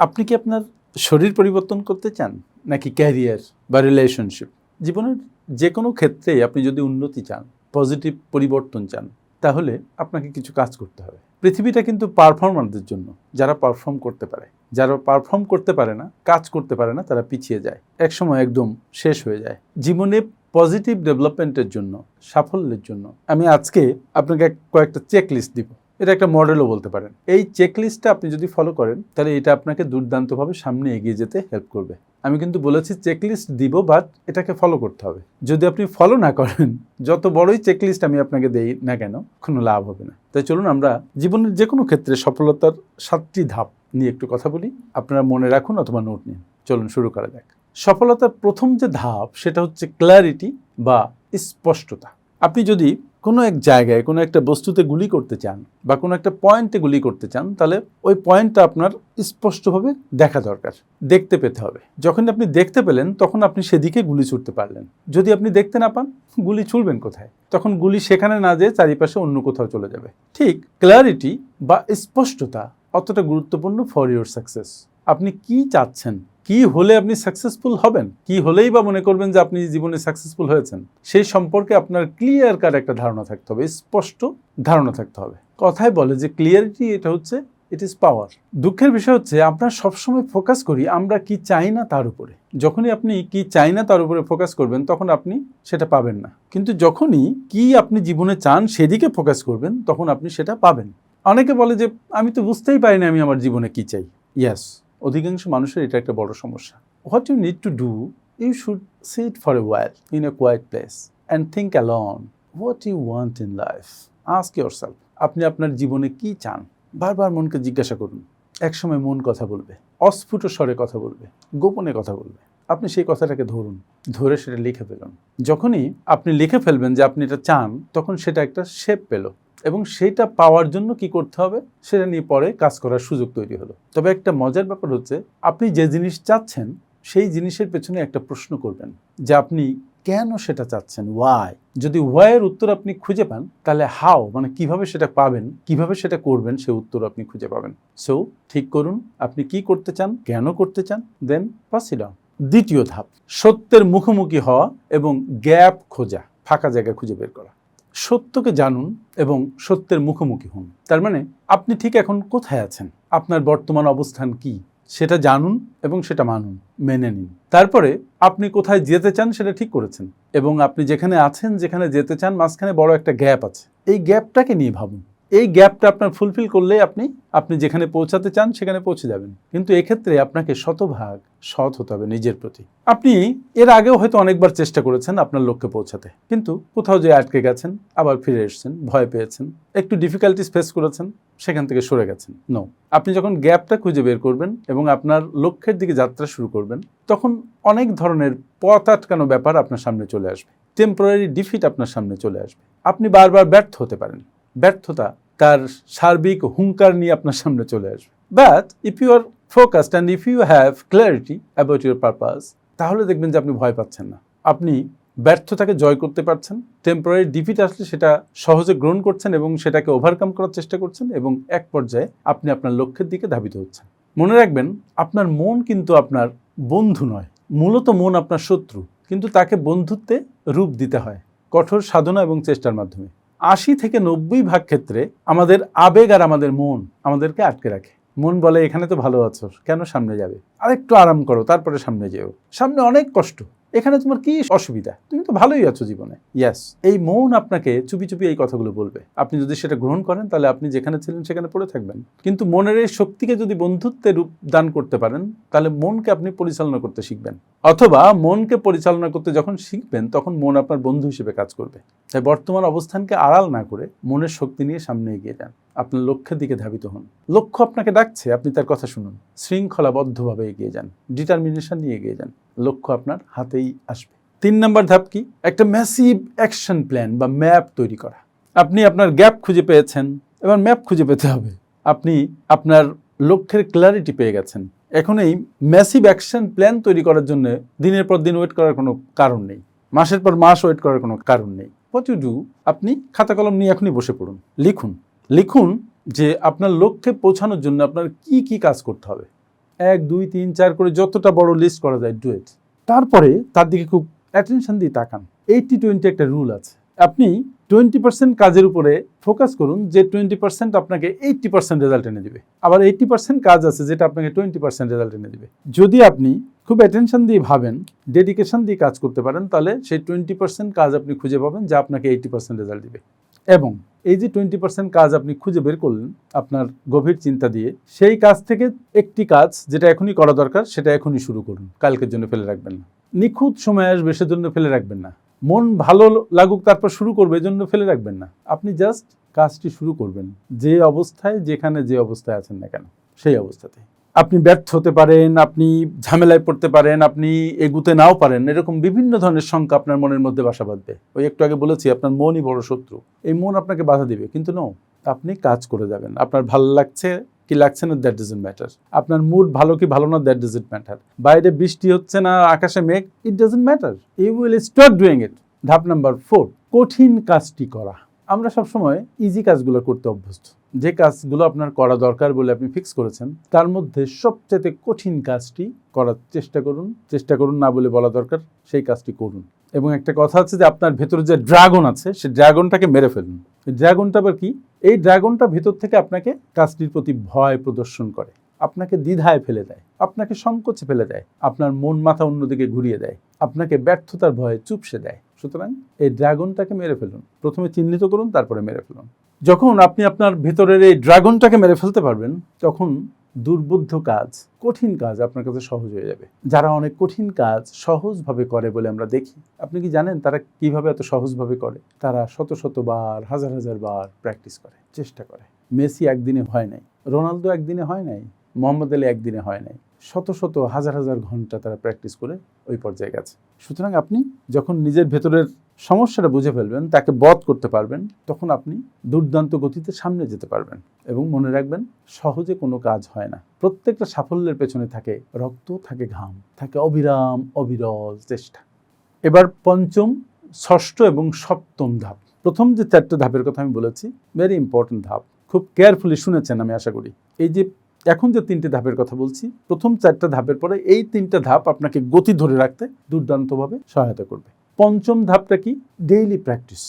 আপনি কি আপনার শরীর পরিবর্তন করতে চান নাকি ক্যারিয়ার বা রিলেশনশিপ? জীবনের যে কোনো ক্ষেত্রেই আপনি যদি উন্নতি চান, পজিটিভ পরিবর্তন চান, তাহলে আপনাকে কিছু কাজ করতে হবে। পৃথিবীটা কিন্তু পারফর্মারদের জন্য, যারা পারফর্ম করতে পারে। যারা পারফর্ম করতে পারে না, কাজ করতে পারে না, তারা পিছিয়ে যায়, একসময় একদম শেষ হয়ে যায়। জীবনে পজিটিভ ডেভেলপমেন্টের জন্য, সাফল্যের জন্য আমি আজকে আপনাকে কয়েকটা চেকলিস্ট দিব। এটা একটা মডেলও বলতে পারেন। এই চেকলিস্টটা আপনি যদি ফলো করেন তাহলে এটা আপনাকে দুর্দান্তভাবে সামনে এগিয়ে যেতে হেল্প করবে। আমি কিন্তু বলেছি চেকলিস্ট দিব, বাট এটাকে ফলো করতে হবে। যদি আপনি ফলো না করেন, যত বড়ই চেকলিস্ট আমি আপনাকে দেই না কেন, কোনো লাভ হবে না। তাই চলুন আমরা জীবনের যে কোনো ক্ষেত্রে সফলতার 7টি ধাপ নিয়ে একটু কথা বলি। আপনারা মনে রাখুন অথবা নোট নিন। চলুন শুরু করা যাক। সফলতার প্রথম যে ধাপ সেটা হচ্ছে ক্ল্যারিটি বা স্পষ্টতা। আপনি যদি কোনো এক জায়গায় কোনো একটা বস্তুতে গুলি করতে চান বা কোনো একটা পয়েন্টে গুলি করতে চান, তাহলে ওই পয়েন্টটা আপনার স্পষ্টভাবে দেখা দরকার, দেখতে পেতে হবে। যখন আপনি দেখতে পেলেন তখন আপনি সেদিকে গুলি ছুটতে পারলেন। যদি আপনি দেখতে না পান, গুলি ছুড়বেন কোথায়? তখন গুলি সেখানে না যেয়ে চারিপাশে অন্য কোথাও চলে যাবে। ঠিক ক্ল্যারিটি বা স্পষ্টতা অতটা গুরুত্বপূর্ণ ফর ইউর সাকসেস। আপনি কি চাচ্ছেন, কি হলে আপনি সাকসেসফুল হবেন, কি হলেই বা মনে করবেন যে আপনি জীবনে সাকসেসফুল হয়েছেন, সেই সম্পর্কে আপনার ক্লিয়ার কাট একটা ধারণা থাকতে হবে, স্পষ্ট ধারণা থাকতে হবে। কথায় বলে যে ক্লিয়ারিটি এটা হচ্ছে ইট ইজ পাওয়ার। দুঃখের বিষয় হচ্ছে আমরা সবসময় ফোকাস করি আমরা কি চাই না তার উপরে। যখনই আপনি কি চাই না তার উপরে ফোকাস করবেন তখন আপনি সেটা পাবেন না। কিন্তু যখনই কি আপনি জীবনে চান সেদিকে ফোকাস করবেন তখন আপনি সেটা পাবেন। অনেকে বলে যে আমি তো বুঝতেই পারি না আমি আমার জীবনে কি চাই। ইয়াস, অধিকাংশ মানুষের এটা একটা বড় সমস্যা। What you need to do, you should sit for a while in a quiet place and think alone what you want in life. Ask yourself, আপনি আপনার জীবনে কি চান? বারবার মনকে জিজ্ঞাসা করুন। একসময় মন কথা বলবে, অস্ফুট স্বরে কথা বলবে, গোপনে কথা বলবে। আপনি সেই কথাটাকে ধরুন, ধরে সেটা লিখে ফেলুন। যখনই আপনি লিখে ফেলবেন যে আপনি এটা চান, তখন সেটা একটা শেপ পেল এবং সেটা পাওয়ার জন্য কি করতে হবে সেটা নিয়ে পরে কাজ করার সুযোগ তৈরি হলো। তবে একটা মজার ব্যাপার হচ্ছে আপনি যে জিনিস চাচ্ছেন সেই জিনিসের পেছনে একটা প্রশ্ন করবেন যে আপনি কেন সেটা চাচ্ছেন, ওয়াই। যদি ওয়াইয়ের উত্তর আপনি খুঁজে পান তাহলে হাউ, মানে কিভাবে সেটা পাবেন, কিভাবে সেটা করবেন, সে উত্তর আপনি খুঁজে পাবেন। সো ঠিক করুন আপনি কি করতে চান, কেন করতে চান, দেন পাস ইট অন। দ্বিতীয় ধাপ, সত্যের মুখোমুখি হওয়া এবং গ্যাপ খোঁজা, ফাঁকা জায়গা খুঁজে বের করা। সত্যকে জানুন এবং সত্যের মুখোমুখি হন। তার মানে আপনি ঠিক এখন কোথায় আছেন, আপনার বর্তমান অবস্থান কি, সেটা জানুন এবং সেটা মানুন, মেনে নিন। তারপরে আপনি কোথায় যেতে চান সেটা ঠিক করেছেন এবং আপনি যেখানে আছেন, যেখানে যেতে চান, মাঝখানে বড় একটা গ্যাপ আছে। এই গ্যাপটাকে নিয়ে ভাবুন। এই গ্যাপটা আপনার ফুলফিল করলে আপনি যেখানে পৌঁছাতে চান সেখানে পৌঁছে যাবেন। কিন্তু এক্ষেত্রে আপনাকে শতভাগ সৎ হতে হবে নিজের প্রতি। আপনি এর আগেও হয়তো অনেকবার চেষ্টা করেছেন আপনার লক্ষ্যে পৌঁছাতে, কিন্তু কোথাও যে আটকে গেছেন, আবার ফিরে এসেছেন, ভয় পেয়েছেন, একটু ডিফিকাল্টিস ফেস করেছেন, সেখান থেকে সরে গেছেন। নো, আপনি যখন গ্যাপটা খুঁজে বের করবেন এবং আপনার লক্ষ্যের দিকে যাত্রা শুরু করবেন, তখন অনেক ধরনের পথ আটকানো ব্যাপার আপনার সামনে চলে আসবে, টেম্পোরারি ডিফিট আপনার সামনে চলে আসবে। আপনি বারবার ব্যর্থ হতে পারেন, ব্যর্থতা তার সার্বিক হুঙ্কার নিয়ে আপনার সামনে চলে আসবে। But if you are focused and if you have clarity about your purpose, তাহলে দেখবেন যে আপনি ভয় পাচ্ছেন না। আপনি ব্যর্থতাকে জয় করতে পারছেন, টেম্পোরারি ডিফিট আসলে সেটা সহজে গ্রহণ করছেন এবং সেটাকে ওভারকাম করার চেষ্টা করছেন এবং এক পর্যায়ে আপনি আপনার লক্ষ্যের দিকে ধাবিত হচ্ছেন। মনে রাখবেন আপনার মন কিন্তু আপনার বন্ধু নয়, মূলত মন আপনার শত্রু, কিন্তু তাকে বন্ধুত্বে রূপ দিতে হয় কঠোর সাধনা এবং চেষ্টার মাধ্যমে। 80 থেকে 90% ক্ষেত্রে আমাদের আবেগ আর আমাদের মন আমাদেরকে আটকে রাখে। মন বলে এখানে তো ভালো আছো, কেন সামনে যাবে, আরেকটু আরাম করো তারপরে সামনে যেও, সামনে অনেক কষ্ট, এখানে তোমার কি অসুবিধা, তুমি তো ভালোই আছো জীবনে। ইয়াস, এই মন আপনাকে চুপি চুপি এই কথাগুলো বলবে। আপনি যদি সেটা গ্রহণ করেন তাহলে আপনি যেখানে ছিলেন সেখানে পড়ে থাকবেন। কিন্তু মনের এই শক্তিকে যদি বন্ধুত্বের রূপ দান করতে পারেন তাহলে মনকে আপনি পরিচালনা করতে শিখবেন, অথবা মনকে পরিচালনা করতে যখন শিখবেন তখন মন আপনার বন্ধু হিসেবে কাজ করবে। তাই বর্তমান অবস্থানকে আড়াল না করে মনের শক্তি নিয়ে সামনে এগিয়ে যান, আপনার লক্ষ্যের দিকে ধাবিত হন। লক্ষ্য আপনাকে ডাকছে, আপনি তার কথা শুনুন, শৃঙ্খলাবদ্ধভাবে এগিয়ে যান, ডিটারমিনেশন নিয়ে এগিয়ে যান, লক্ষ্য আপনার হাতেই আসবে। 3 নম্বর ধাপ কি? একটা ম্যাসিভ অ্যাকশন প্ল্যান বা ম্যাপ তৈরি করা। আপনি আপনার গ্যাপ খুঁজে পেয়েছেন, এবার ম্যাপ খুঁজে পেতে হবে। আপনি আপনার লক্ষ্যের ক্ল্যারিটি পেয়ে গেছেন, এখন এই ম্যাসিভ অ্যাকশন প্ল্যান তৈরি করার জন্য দিনের পর দিন ওয়েট করার কোনো কারণ নেই, মাসের পর মাস ওয়েট করার কোনো কারণ নেই। হোয়াট ইউ ডু, আপনি খাতা কলম নিয়ে এখনই বসে পড়ুন, লিখুন যে আপনার লক্ষ্যে পৌঁছানোর জন্য আপনার কি কি কাজ করতে হবে। 1, 2, 3, 4 করে যতটা বড় লিস্ট করা যায় ডু ইট। তারপরে তার দিকে খুব অ্যাটেনশন দিয়ে তাকান। 80-20 একটা রুল আছে। আপনি 20% কাজের উপরে ফোকাস করুন, যে 20% আপনাকে 80% রেজাল্ট এনে দিবে। আবার 80% কাজ আছে যেটা আপনাকে 20% রেজাল্ট এনে দিবে। যদি আপনি খুব অ্যাটেনশন দিয়ে ভাবেন, ডেডিকেশন দিয়ে কাজ করতে পারেন, তাহলে সেই 20% কাজ আপনি খুঁজে পাবেন যা আপনাকে 80% রেজাল্ট দিবে। এবং এই যে 20% কাজ আপনি খুঁজে বের করলেন আপনার গভীর চিন্তা দিয়ে, সেই কাজ থেকে একটি কাজ যেটা এখনই করা দরকার সেটা এখনই শুরু করুন, কালকের জন্য ফেলে রাখবেন না। নিখুঁত সময় আসবে সেজন্য ফেলে রাখবেন না। মন ভালো লাগুক তারপর শুরু করবে এজন্য ফেলে রাখবেন না। আপনি জাস্ট কাজটি শুরু করবেন, যে অবস্থায় যেখানে যে অবস্থায় আছেন না কেন সেই অবস্থাতে। আপনি ব্যর্থ হতে পারেন, আপনি ঝামেলায় পড়তে পারেন, আপনি এগুতে নাও পারেন, এরকম বিভিন্ন ধরনের শঙ্কা আপনার মনের মধ্যে বাসা বাঁধবে। ওই একটু আগে বলেছি আপনার মনই বড় শত্রু। এই মন আপনাকে বাধা দিবে, কিন্তু নো, আপনি কাজ করে যাবেন। আপনার ভালো লাগছে কি লাগছে না, দ্যাট ডাজন্ট ম্যাটার। আপনার মুড ভালো কি ভালো না, দ্যাট ডাজন্ট ম্যাটার। বাইরে বৃষ্টি হচ্ছে না, আকাশে মেঘ, it doesn't matter. You will start doing it. ধাপ নাম্বার 4, কঠিন কাজটি করা। আমরা সবসময় ইজি কাজগুলো করতে অভ্যস্ত। যে কাজগুলো আপনার করা দরকার বলে আপনি ফিক্স করেছেন তার মধ্যে সবচেয়ে কঠিন কাজটি করার চেষ্টা করুন না বলে বলা দরকার, সেই কাজটি করুন। এবং একটা কথা আছে যে আপনার ভেতরে যে ড্রাগন আছে সেই ড্রাগনটাকে মেরে ফেলুন। এই ড্রাগনটা আবার কি? এই ড্রাগনটা ভেতর থেকে আপনাকে কাজটির প্রতি ভয় প্রদর্শন করে, আপনাকে দ্বিধায় ফেলে দেয়, আপনাকে সংকোচে ফেলে দেয়, আপনার মন মাথা অন্যদিকে ঘুরিয়ে দেয়, আপনাকে ব্যর্থতার ভয়ে চুপসে দেয়। সুতরাং এই ড্রাগনটাকে মেরে ফেলুন। প্রথমে চিহ্নিত করুন, তারপরে মেরে ফেলুন। যখন আপনি আপনার ভেতরের এই ড্রাগনটাকে মেরে ফেলতে পারবেন তখন দুর্বোধ্য কাজ, কঠিন কাজ আপনার কাছে সহজ হয়ে যাবে। যারা অনেক কঠিন কাজ সহজভাবে করে বলে আমরা দেখি, আপনি কি জানেন তারা কিভাবে এত সহজভাবে করে? তারা শত শতবার, হাজার হাজার বার প্র্যাকটিস করে, চেষ্টা করে। মেসি একদিনে হয় নাই, রোনালদো একদিনে হয় নাই, মোহাম্মদ আলী একদিনে হয় নাই, শত শত হাজার হাজার ঘন্টা তারা প্র্যাকটিস করে ওই পর্যায়ে গেছে। সুতরাং আপনি যখন নিজের ভেতরের সমস্যাটা বুঝে ফেলবেন, তাকে বধ করতে পারবেন, তখন আপনি দুর্দান্ত গতিতে সামনে যেতে পারবেন। এবং মনে রাখবেন, সহজে কোনো কাজ হয় না। প্রত্যেকটা সাফল্যের পেছনে থাকে রক্ত, থাকে ঘাম, থাকে অবিরাম অবিরল চেষ্টা। এবার পঞ্চম, ষষ্ঠ এবং সপ্তম ধাপ। প্রথম যে 4টে ধাপের কথা আমি বলেছি, ভেরি ইম্পর্টেন্ট ধাপ, খুব কেয়ারফুলি শুনেছেন আমি আশা করি। এই যে এখন যে 3টে ধাপের কথা বলছি, প্রথম 4টে ধাপের পরে এই 3টে ধাপ আপনাকে গতি ধরে রাখতে দুর্দান্তভাবে সহায়তা করবে। পঞ্চম ধাপটা কি? Daily practice.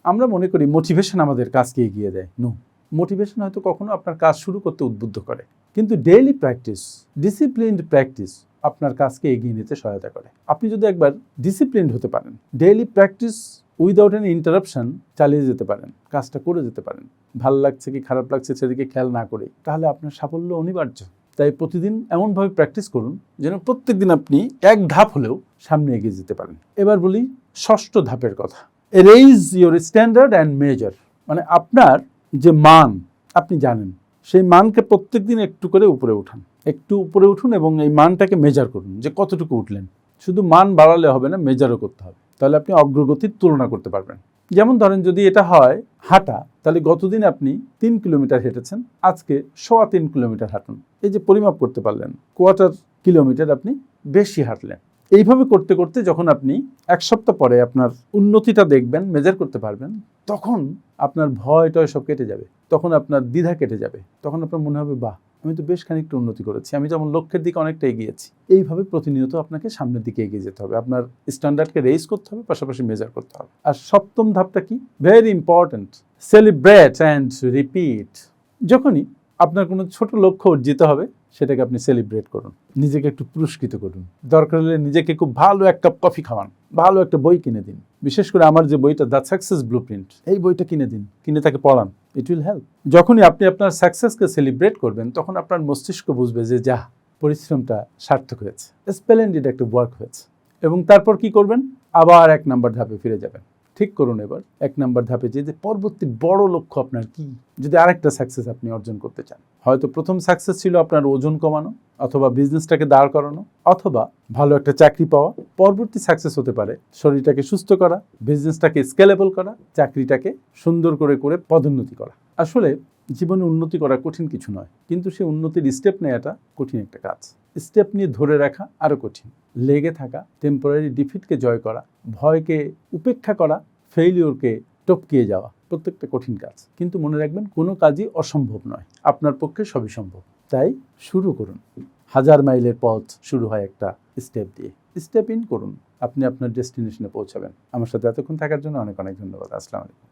আমরা মনে করি মোটিভেশন আমাদের কাজকে এগিয়ে দেয়। নো, মোটিভেশন হয়তো কখনো আপনার কাজ শুরু করতে উদ্বুদ্ধ করে, কিন্তু ডেইলি প্র্যাকটিস, ডিসিপ্লিনড প্র্যাকটিস আপনার কাজকে এগিয়ে নিতে সহায়তা করে। আপনি যদি একবার ডিসিপ্লিনড হতে পারেন, daily practice without any interruption চালিয়ে যেতে পারেন, কাজটা করে যেতে পারেন, ভালো লাগছে কি খারাপ লাগছে সেদিকে খেয়াল না করে, তাহলে আপনার সাফল্য অনিবার্য। তাই প্রতিদিন এমনভাবে প্র্যাকটিস করুন যেন প্রত্যেক দিন আপনি এক ধাপ হলেও সামনে এগিয়ে যেতে পারেন। এবার বলি ষষ্ঠ ধাপের কথা, raise your standard and measure. মানে আপনার যে মান আপনি জানেন, সেই মানকে প্রত্যেক দিন একটু করে উপরে উঠান, একটু উপরে উঠুন এবং এই মানটাকে মেজার করুন যে কতটুকু উঠলেন। শুধু মান বাড়ালে হবে না, মেজারও করতে হবে, তাহলে আপনি অগ্রগতির তুলনা করতে পারবেন। যেমন ধরেন যদি এটা হয় হাঁটা, তাহলে গতদিন আপনি 3 কিলোমিটার হেঁটেছেন, আজকে 3.25 কিলোমিটার হাঁটুন। এই যে পরিমাপ করতে পারলেন, 1/4 কিলোমিটার আপনি বেশি হাঁটলেন। এইভাবে করতে করতে যখন আপনি 1 সপ্তাহ পরে আপনার উন্নতিটা দেখবেন, মেজার করতে পারবেন, তখন আপনার ভয় টয় সব কেটে যাবে, তখন আপনার দ্বিধা কেটে যাবে, তখন আপনার মনে হবে বাহ, আমি তো বেশ খানিকটা উন্নতি করেছি, আমি যেমন লক্ষ্যের দিকে অনেকটা এগিয়েছি। এইভাবে প্রতিনিয়ত আপনাকে সামনের দিকে এগিয়ে যেতে হবে, আপনার স্ট্যান্ডার্ডকে রেইজ করতে হবে, পাশাপাশি মেজার করতে হবে। আর সপ্তম ধাপটা কি? Very important, celebrate and repeat. যখনই আপনার কোনো ছোট লক্ষ্য অর্জিত হবে সেটাকে আপনি সেলিব্রেট করুন, নিজেকে একটু পুরস্কৃত করুন, দরকার হলে নিজেকে খুব ভালো এক কাপ কফি খাওয়ান, ভালো একটা বই কিনে দিন। বিশেষ করে আমার যে বইটা দ্য সাকসেস ব্লুপ্রিন্ট, এই বইটা কিনে দিন, কিনে তাকে পড়ান, ইট উইল হেল্প। যখনই আপনি আপনার সাকসেসকে সেলিব্রেট করবেন তখন আপনার মস্তিষ্ক বুঝবে যে যা, পরিশ্রমটা সার্থক হয়েছে, স্প্লেন্ডিড একটা ওয়ার্ক হয়েছে। এবং তারপর কি করবেন? আবার 1 নম্বর ধাপে ফিরে যাবেন। ঠিক করুন এবার 1 নম্বর ধাপে যে পরবর্তী বড় লক্ষ্য আপনার কি। যদি আরেকটা সাকসেস আপনি অর্জন করতে চান, হয়তো প্রথম সাকসেস ছিল আপনার ওজন কমানো, অথবা বিজনেসটাকে দাঁড় করানো, অথবা ভালো একটা চাকরি পাওয়া। পরবর্তী সাকসেস হতে পারে শরীরটাকে সুস্থ করা, বিজনেসটাকে স্কেলেবল করা, চাকরিটাকে সুন্দর করে করে পদোন্নতি করা। আসলে জীবনে উন্নতি করা কঠিন কিছু নয়, কিন্তু সেই উন্নতির স্টেপ নেওয়াটা কঠিন একটা কাজ। স্টেপ নিয়ে ধরে রাখা আরও কঠিন। লেগে থাকা, টেম্পোরারি ডিফিটকে জয় করা, ভয়কে উপেক্ষা করা, ফেইলিওরকে টপকিয়ে যাওয়া, প্রত্যেকটা কঠিন কাজ। কিন্তু মনে রাখবেন, কোনো কাজই অসম্ভব নয়, আপনার পক্ষে সবই সম্ভব। তাই শুরু করুন, 1000 মাইলের পথ শুরু হয় একটা স্টেপ দিয়ে। স্টেপ ইন করুন, আপনি আপনার ডেস্টিনেশনে পৌঁছাবেন। আমার সাথে এতক্ষণ থাকার জন্য অনেক অনেক ধন্যবাদ। আসসালামু আলাইকুম।